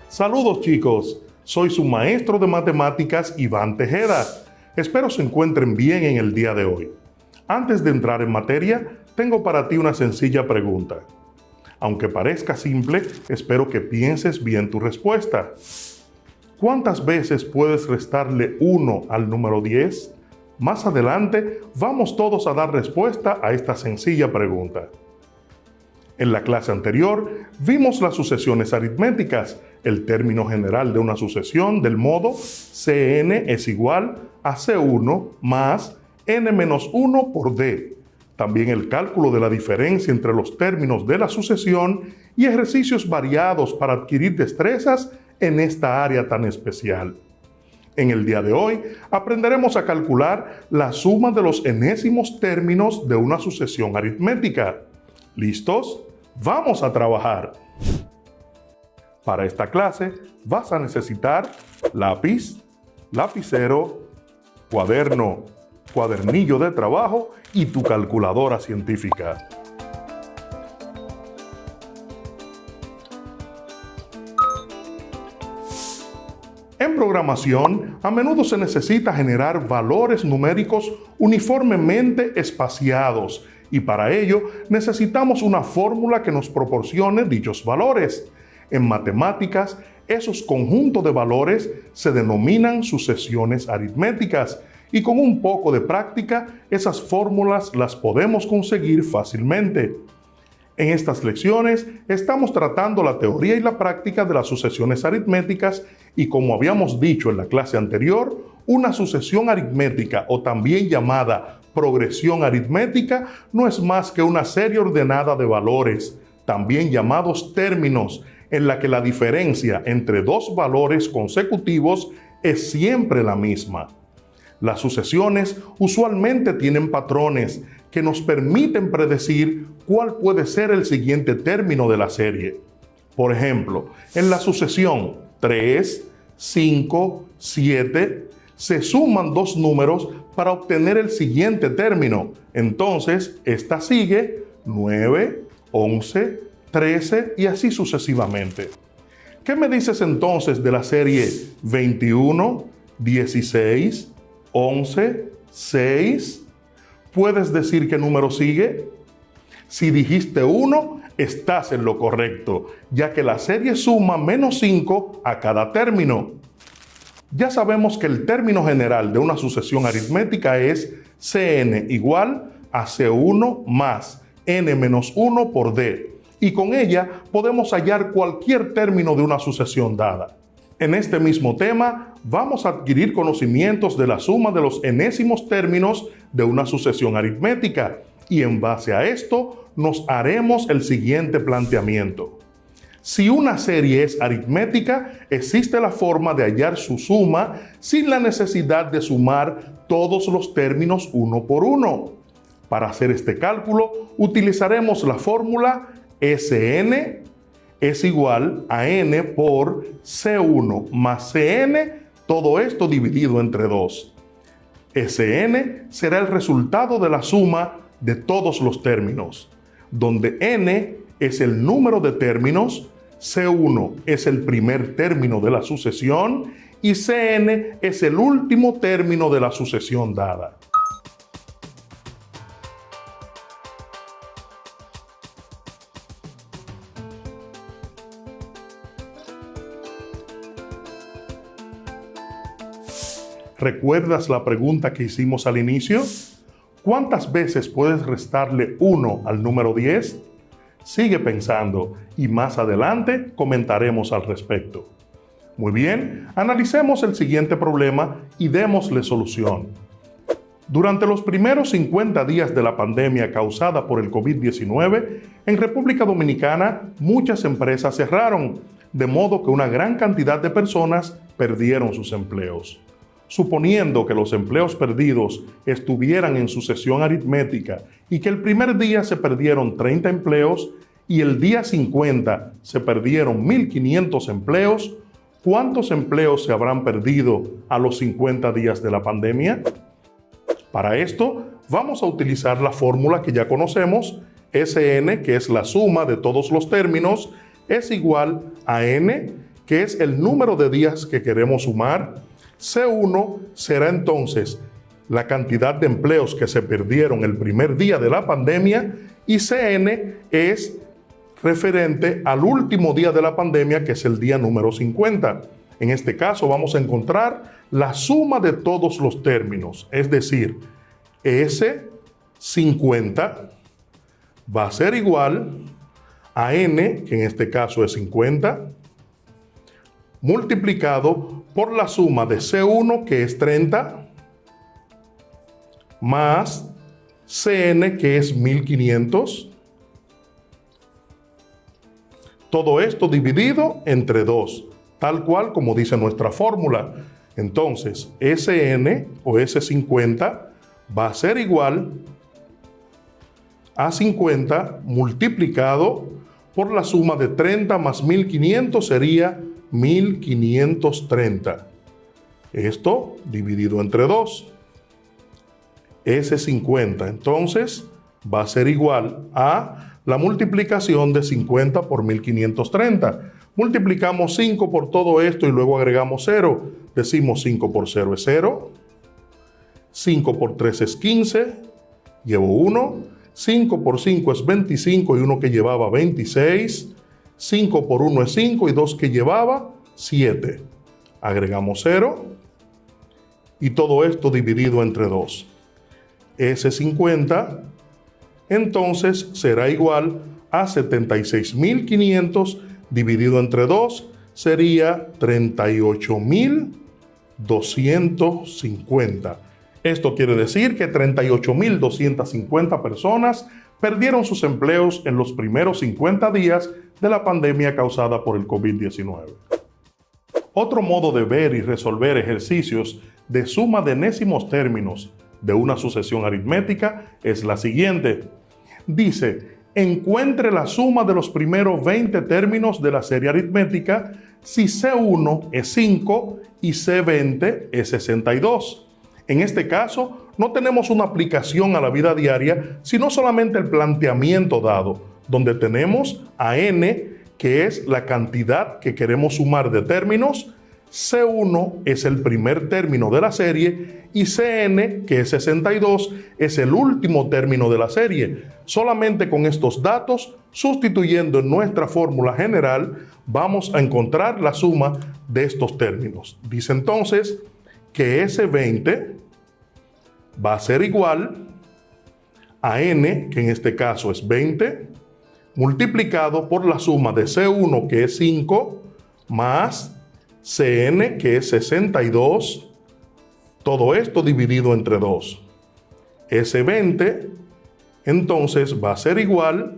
Saludos chicos, soy su maestro de matemáticas Iván Tejeda. Espero se encuentren bien en el día de hoy. Antes de entrar en materia, tengo para ti una sencilla pregunta. Aunque parezca simple, espero que pienses bien tu respuesta. ¿Cuántas veces puedes restarle 1 al número 10? Más adelante vamos todos a dar respuesta a esta sencilla pregunta. En la clase anterior vimos las sucesiones aritméticas, el término general de una sucesión del modo Cn es igual a C1 más n-1 por d. También el cálculo de la diferencia entre los términos de la sucesión y ejercicios variados para adquirir destrezas en esta área tan especial. En el día de hoy aprenderemos a calcular la suma de los enésimos términos de una sucesión aritmética. ¿Listos? ¡Vamos a trabajar! Para esta clase vas a necesitar lápiz, lapicero, cuaderno, cuadernillo de trabajo y tu calculadora científica. En programación, a menudo se necesita generar valores numéricos uniformemente espaciados y para ello necesitamos una fórmula que nos proporcione dichos valores. En matemáticas, esos conjuntos de valores se denominan sucesiones aritméticas y con un poco de práctica, esas fórmulas las podemos conseguir fácilmente. En estas lecciones estamos tratando la teoría y la práctica de las sucesiones aritméticas y como habíamos dicho en la clase anterior, una sucesión aritmética o también llamada progresión aritmética no es más que una serie ordenada de valores, también llamados términos, en la que la diferencia entre dos valores consecutivos es siempre la misma. Las sucesiones usualmente tienen patrones que nos permiten predecir cuál puede ser el siguiente término de la serie. Por ejemplo, en la sucesión 3, 5, 7, se suman dos números para obtener el siguiente término. Entonces, esta sigue 9, 11, 13 y así sucesivamente. ¿Qué me dices entonces de la serie 21, 16, 11, 6? ¿Puedes decir qué número sigue? Si dijiste 1, estás en lo correcto, ya que la serie suma menos 5 a cada término. Ya sabemos que el término general de una sucesión aritmética es Cn igual a C1 más n-1 por d, y con ella podemos hallar cualquier término de una sucesión dada. En este mismo tema, vamos a adquirir conocimientos de la suma de los enésimos términos de una sucesión aritmética y en base a esto nos haremos el siguiente planteamiento. Si una serie es aritmética, existe la forma de hallar su suma sin la necesidad de sumar todos los términos uno por uno. Para hacer este cálculo, utilizaremos la fórmula Sn es igual a n por C1 más Cn, todo esto dividido entre 2. Sn será el resultado de la suma de todos los términos, donde n es el número de términos, C1 es el primer término de la sucesión y Cn es el último término de la sucesión dada. ¿Recuerdas la pregunta que hicimos al inicio? ¿Cuántas veces puedes restarle 1 al número 10? Sigue pensando y más adelante comentaremos al respecto. Muy bien, analicemos el siguiente problema y démosle solución. Durante los primeros 50 días de la pandemia causada por el COVID-19, en República Dominicana muchas empresas cerraron, de modo que una gran cantidad de personas perdieron sus empleos. Suponiendo que los empleos perdidos estuvieran en sucesión aritmética y que el primer día se perdieron 30 empleos y el día 50 se perdieron 1.500 empleos, ¿cuántos empleos se habrán perdido a los 50 días de la pandemia? Para esto, vamos a utilizar la fórmula que ya conocemos, Sn, que es la suma de todos los términos, es igual a n, que es el número de días que queremos sumar. C1 será entonces la cantidad de empleos que se perdieron el primer día de la pandemia, y CN es referente al último día de la pandemia, que es el día número 50. En este caso vamos a encontrar la suma de todos los términos, es decir, S50 va a ser igual a N, que en este caso es 50, multiplicado por la suma de C1, que es 30, más CN, que es 1500. Todo esto dividido entre 2, tal cual como dice nuestra fórmula. Entonces, SN o S50 va a ser igual a 50 multiplicado por la suma de 30 más 1500, sería 1530. Esto dividido entre 2. S50 entonces va a ser igual a la multiplicación de 50 por 1530. Multiplicamos 5 por todo esto y luego agregamos 0. Decimos 5 por 0 es 0. 5 por 3 es 15. Llevo 1. 5 por 5 es 25 y 1 que llevaba 26. 5 por 1 es 5 y 2 que llevaba 7. Agregamos 0. Y todo esto dividido entre 2. S50 entonces será igual a 76.500 dividido entre 2, sería 38.250. Esto quiere decir que 38.250 personas perdieron sus empleos en los primeros 50 días de la pandemia causada por el COVID-19. Otro modo de ver y resolver ejercicios de suma de enésimos términos de una sucesión aritmética es la siguiente. Dice, encuentre la suma de los primeros 20 términos de la serie aritmética si C1 es 5 y C20 es 62. En este caso, no tenemos una aplicación a la vida diaria, sino solamente el planteamiento dado, donde tenemos a n, que es la cantidad que queremos sumar de términos, C1 es el primer término de la serie y Cn, que es 62, es el último término de la serie. Solamente con estos datos, sustituyendo en nuestra fórmula general, vamos a encontrar la suma de estos términos. Dice entonces que S20 va a ser igual a n, que en este caso es 20, multiplicado por la suma de C1, que es 5, más Cn, que es 62, todo esto dividido entre 2. S20, entonces, va a ser igual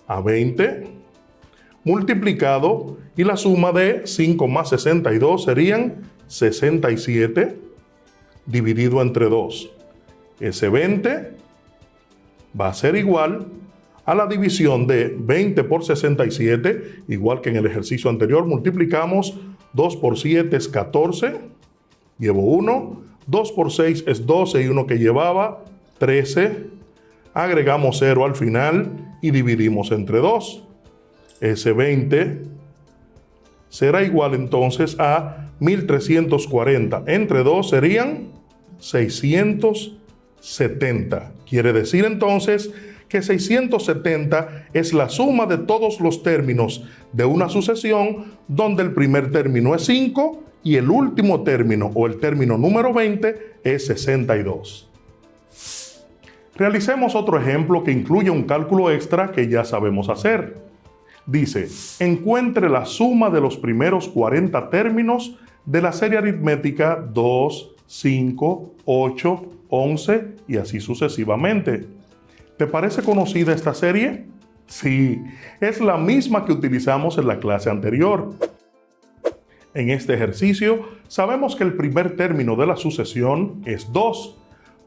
a 20, multiplicado, y la suma de 5 más 62 serían 67, dividido entre 2. S20 va a ser igual a la división de 20 por 67, igual que en el ejercicio anterior, multiplicamos 2 por 7 es 14, llevo 1, 2 por 6 es 12 y 1 que llevaba 13, agregamos 0 al final y dividimos entre 2. S20 será igual entonces a 1340, entre 2 serían 670. Quiere decir entonces que 670 es la suma de todos los términos de una sucesión donde el primer término es 5 y el último término o el término número 20 es 62. Realicemos otro ejemplo que incluye un cálculo extra que ya sabemos hacer. Dice, encuentre la suma de los primeros 40 términos de la serie aritmética 2, 5, 8, 11 y así sucesivamente. ¿Te parece conocida esta serie? Sí, es la misma que utilizamos en la clase anterior. En este ejercicio, sabemos que el primer término de la sucesión es 2.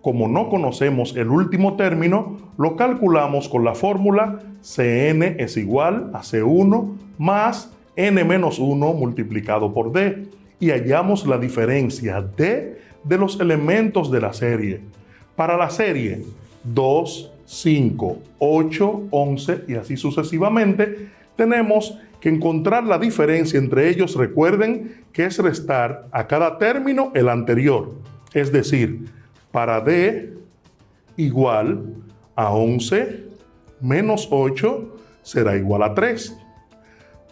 Como no conocemos el último término, lo calculamos con la fórmula Cn es igual a C1 más n menos 1 multiplicado por d y hallamos la diferencia d de los elementos de la serie. Para la serie 2, 5, 8, 11 y así sucesivamente, tenemos que encontrar la diferencia entre ellos, recuerden que es restar a cada término el anterior. Es decir, para D igual a 11 menos 8 será igual a 3.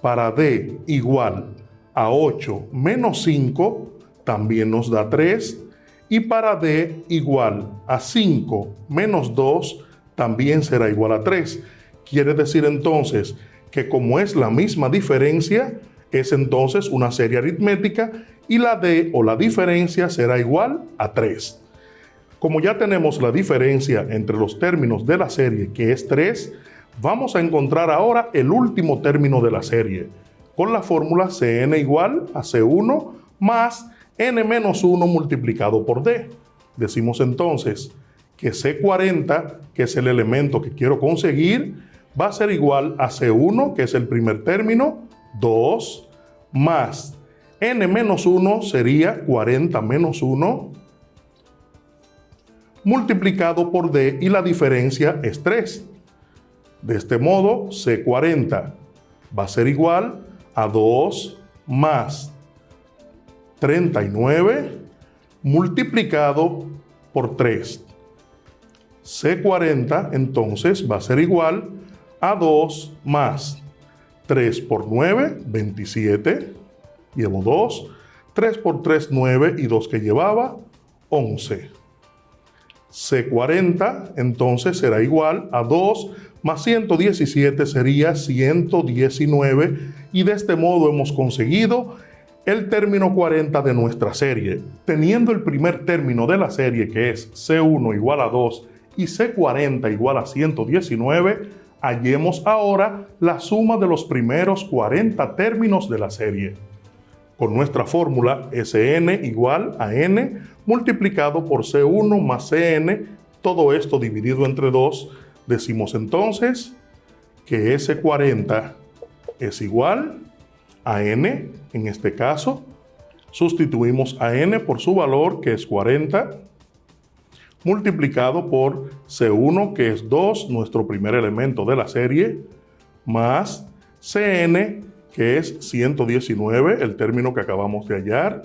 Para D igual a 8 menos 5 también nos da 3. Y para D igual a 5 menos 2 también será igual a 3. Quiere decir entonces que como es la misma diferencia, es entonces una serie aritmética y la D o la diferencia será igual a 3. Como ya tenemos la diferencia entre los términos de la serie, que es 3, vamos a encontrar ahora el último término de la serie, con la fórmula Cn igual a C1 más n menos 1 multiplicado por D. Decimos entonces que C40, que es el elemento que quiero conseguir, va a ser igual a C1, que es el primer término, 2, más n menos 1 sería 40 menos 1, multiplicado por D, y la diferencia es 3. De este modo, C40 va a ser igual a 2 más 39 multiplicado por 3. C40 entonces va a ser igual a 2 más 3 por 9, 27. Llevo 2. 3 por 3, 9. Y 2 que llevaba, 11. C40 entonces será igual a 2 más 117 sería 119. Y de este modo hemos conseguido el término 40 de nuestra serie. Teniendo el primer término de la serie, que es C1 igual a 2 y C40 igual a 119, hallemos ahora la suma de los primeros 40 términos de la serie. Con nuestra fórmula Sn igual a n multiplicado por C1 más Cn, todo esto dividido entre 2, decimos entonces que S40 es igual a n. En este caso, sustituimos a n por su valor, que es 40, multiplicado por C1, que es 2, nuestro primer elemento de la serie, más Cn, que es 119, el término que acabamos de hallar.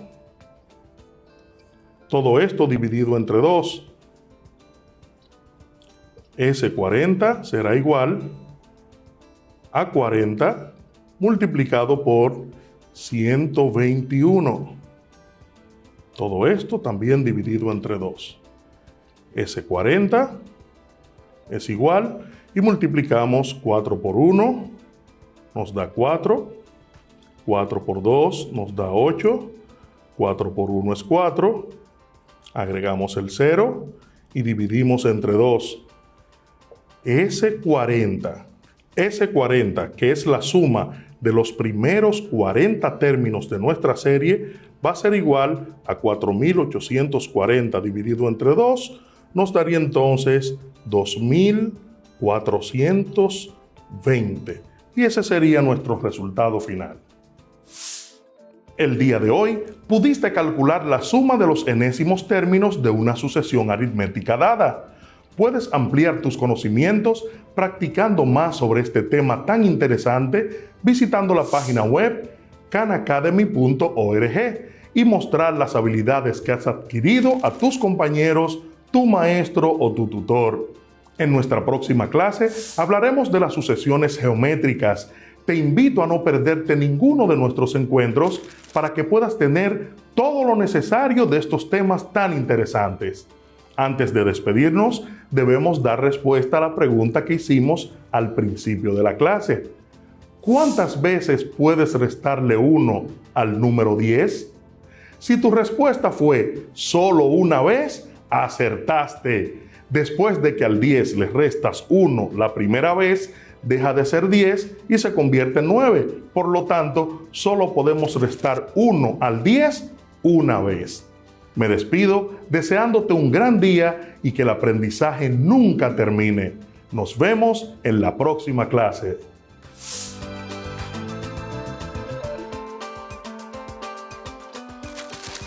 Todo esto dividido entre 2. S40 será igual a 40 multiplicado por 121. Todo esto también dividido entre 2. S40 es igual, y multiplicamos 4 por 1, nos da 4. 4 por 2 nos da 8. 4 por 1 es 4. Agregamos el 0 y dividimos entre 2. S40, que es la suma de los primeros 40 términos de nuestra serie, va a ser igual a 4840 dividido entre 2, nos daría entonces 2420. Y ese sería nuestro resultado final. El día de hoy pudiste calcular la suma de los enésimos términos de una sucesión aritmética dada. Puedes ampliar tus conocimientos practicando más sobre este tema tan interesante visitando la página web khanacademy.org y mostrar las habilidades que has adquirido a tus compañeros, tu maestro o tu tutor. En nuestra próxima clase hablaremos de las sucesiones geométricas. Te invito a no perderte ninguno de nuestros encuentros para que puedas tener todo lo necesario de estos temas tan interesantes. Antes de despedirnos, debemos dar respuesta a la pregunta que hicimos al principio de la clase. ¿Cuántas veces puedes restarle 1 al número 10? Si tu respuesta fue solo una vez, acertaste. Después de que al 10 le restas 1 la primera vez, deja de ser 10 y se convierte en 9. Por lo tanto, solo podemos restar 1 al 10 una vez. Me despido deseándote un gran día y que el aprendizaje nunca termine. Nos vemos en la próxima clase.